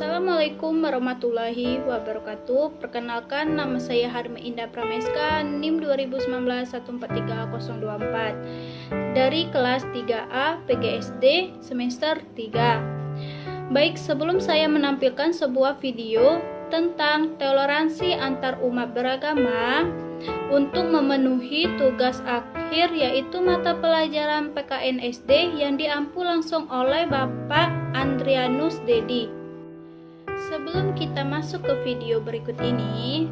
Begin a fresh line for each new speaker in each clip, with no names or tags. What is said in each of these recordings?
Assalamualaikum warahmatullahi wabarakatuh. Perkenalkan, nama saya Harma Indah Prameska, NIM 2019143024 dari kelas 3A PGSD semester 3. Baik, sebelum saya menampilkan sebuah video tentang toleransi antar umat beragama untuk memenuhi tugas akhir, yaitu mata pelajaran PKN SD yang diampu langsung oleh Bapak Andrianus Dedi. Sebelum kita masuk ke video berikut ini,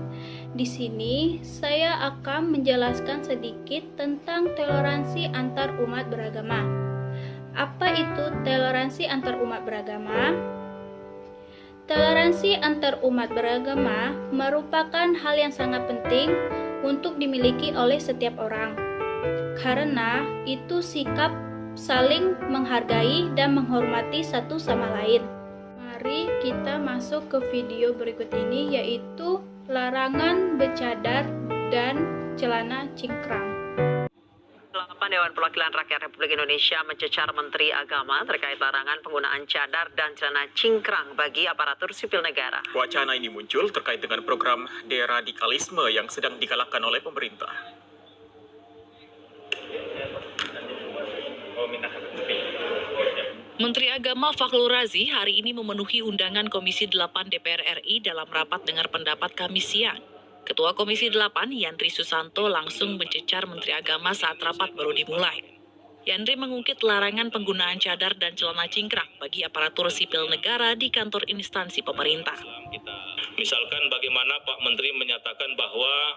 di sini saya akan menjelaskan sedikit tentang toleransi antar umat beragama. Apa itu toleransi antar umat beragama? Toleransi antar umat beragama merupakan hal yang sangat penting untuk dimiliki oleh setiap orang, karena itu sikap saling menghargai dan menghormati satu sama lain. Mari kita masuk ke video berikut ini, yaitu larangan bercadar dan celana cingkrang.
8 Dewan Perwakilan Rakyat Republik Indonesia mencecar Menteri Agama terkait larangan penggunaan cadar dan celana cingkrang bagi aparatur sipil negara.
Wacana ini muncul terkait dengan program deradikalisme yang sedang digalakkan oleh pemerintah.
Menteri Agama Fakhrul Razi hari ini memenuhi undangan Komisi 8 DPR RI dalam rapat dengar pendapat Kamis siang. Ketua Komisi 8, Yandri Susanto, langsung mencecar Menteri Agama saat rapat baru dimulai. Yandri mengungkit larangan penggunaan cadar dan celana cingkrang bagi aparatur sipil negara di kantor instansi pemerintah.
Misalkan bagaimana Pak Menteri menyatakan bahwa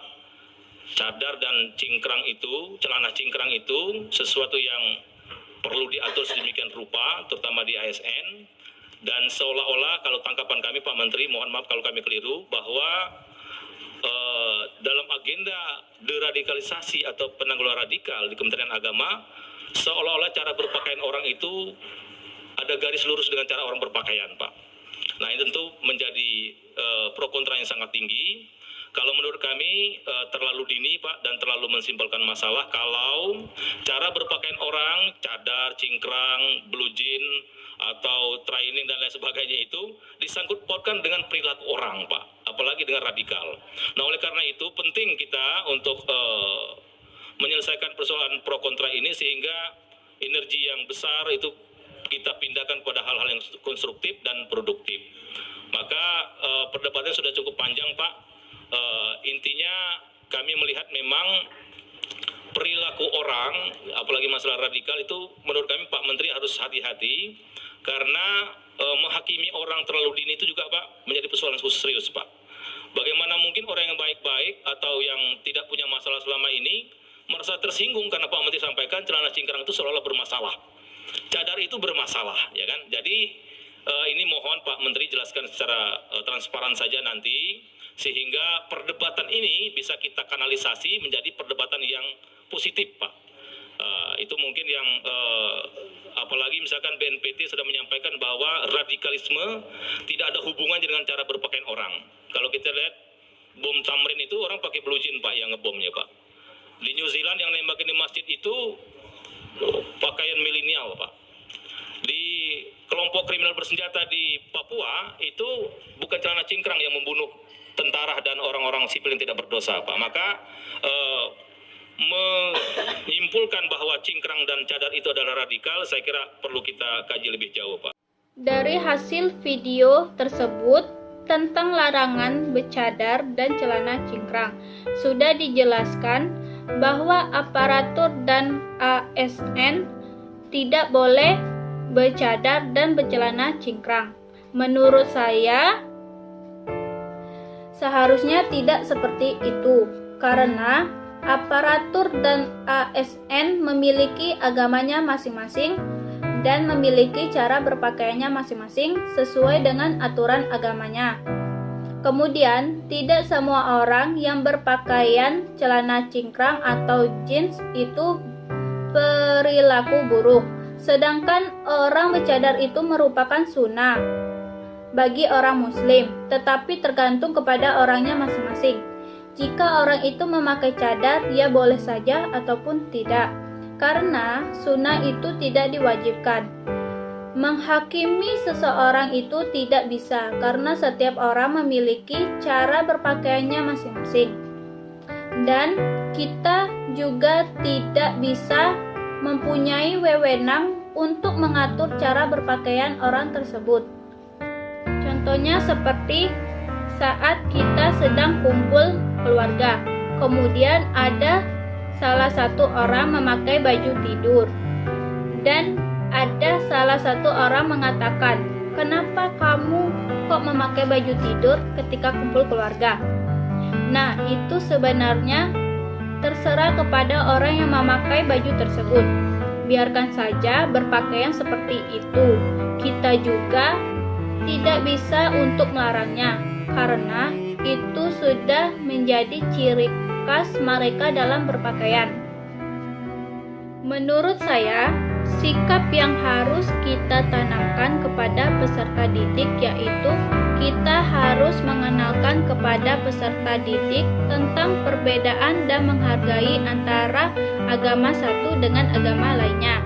cadar dan cingkrang itu, celana cingkrang itu sesuatu yang perlu diatur sedemikian rupa, terutama di ASN, dan seolah-olah kalau tangkapan kami Pak Menteri, mohon maaf kalau kami keliru, bahwa dalam agenda deradikalisasi atau penanggulangan radikal di Kementerian Agama, seolah-olah cara berpakaian orang itu ada garis lurus dengan cara orang berpakaian, Pak. Nah, ini tentu menjadi pro kontra yang sangat tinggi. Kalau menurut kami terlalu dini, Pak, dan terlalu mensimpelkan masalah kalau cara berpakaian orang, cadar, cingkrang, blue jean, atau training dan lain sebagainya itu disangkut pautkan dengan perilaku orang, Pak, apalagi dengan radikal. Nah, oleh karena itu penting kita untuk menyelesaikan persoalan pro kontra ini sehingga energi yang besar itu kita pindahkan pada hal-hal yang konstruktif dan produktif. Maka perdebatannya sudah cukup panjang, Pak. Intinya kami melihat memang perilaku orang, apalagi masalah radikal itu menurut kami Pak Menteri harus hati-hati karena menghakimi orang terlalu dini itu juga Pak menjadi persoalan serius, Pak. Bagaimana mungkin orang yang baik-baik atau yang tidak punya masalah selama ini merasa tersinggung karena Pak Menteri sampaikan celana cingkrang itu seolah-olah bermasalah, cadar itu bermasalah, ya kan? Jadi ini mohon Pak Menteri jelaskan secara transparan saja nanti, sehingga perdebatan ini bisa kita kanalisasi menjadi perdebatan yang positif, Pak. Itu mungkin yang apalagi misalkan BNPT sudah menyampaikan bahwa radikalisme tidak ada hubungannya dengan cara berpakaian orang. Kalau kita lihat bom Tamrin itu orang pakai blue jean, Pak, yang ngebomnya, Pak. Di New Zealand yang nembakin di masjid itu pakaian milenial, Pak. Di kelompok kriminal bersenjata di Papua itu bukan celana cingkrang yang membunuh tentara dan orang-orang sipil yang tidak berdosa, Pak. Maka menyimpulkan bahwa cingkrang dan cadar itu adalah radikal, saya kira perlu kita kaji lebih jauh, Pak.
Dari hasil video tersebut tentang larangan bercadar dan celana cingkrang, sudah dijelaskan bahwa aparatur dan ASN tidak boleh bercadar dan bercelana cingkrang. Menurut saya, seharusnya tidak seperti itu, karena aparatur dan ASN memiliki agamanya masing-masing dan memiliki cara berpakaiannya masing-masing sesuai dengan aturan agamanya. Kemudian, tidak semua orang yang berpakaian celana cingkrang atau jeans itu perilaku buruk, sedangkan orang bercadar itu merupakan sunnah bagi orang muslim, tetapi tergantung kepada orangnya masing-masing. Jika orang itu memakai cadar, dia boleh saja ataupun tidak, karena sunnah itu tidak diwajibkan. Menghakimi seseorang itu tidak bisa, karena setiap orang memiliki cara berpakaiannya masing-masing. Dan kita juga tidak bisa mempunyai wewenang untuk mengatur cara berpakaian orang tersebut. Contohnya seperti saat kita sedang kumpul keluarga, kemudian ada salah satu orang memakai baju tidur, dan ada salah satu orang mengatakan, "Kenapa kamu kok memakai baju tidur ketika kumpul keluarga?" Nah, itu sebenarnya terserah kepada orang yang memakai baju tersebut. Biarkan saja berpakaian seperti itu. Kita juga tidak bisa untuk melarangnya, karena itu sudah menjadi ciri khas mereka dalam berpakaian. Menurut saya, sikap yang harus kita tanamkan kepada peserta didik yaitu kita harus mengenalkan kepada peserta didik tentang perbedaan dan menghargai antara agama satu dengan agama lainnya.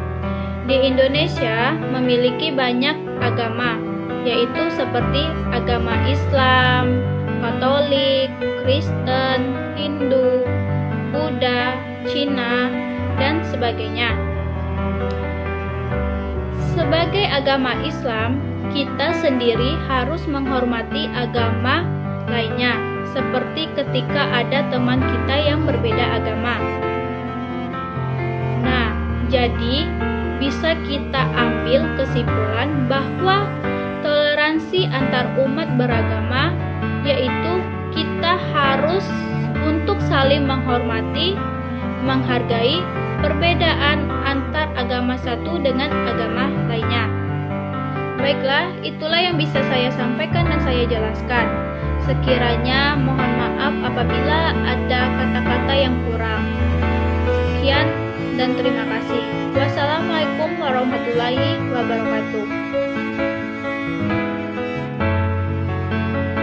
Di Indonesia memiliki banyak agama, yaitu seperti agama Islam, Katolik, Kristen, Hindu, Buddha, Cina, dan sebagainya. Sebagai agama Islam, kita sendiri harus menghormati agama lainnya, seperti ketika ada teman kita yang berbeda agama. Nah, jadi bisa kita ambil kesimpulan bahwa toleransi antar umat beragama yaitu kita harus untuk saling menghormati, menghargai perbedaan antar agama satu dengan agama lainnya. Baiklah, itulah yang bisa saya sampaikan dan saya jelaskan. Sekiranya mohon maaf apabila ada kata-kata yang kurang. Sekian dan terima kasih.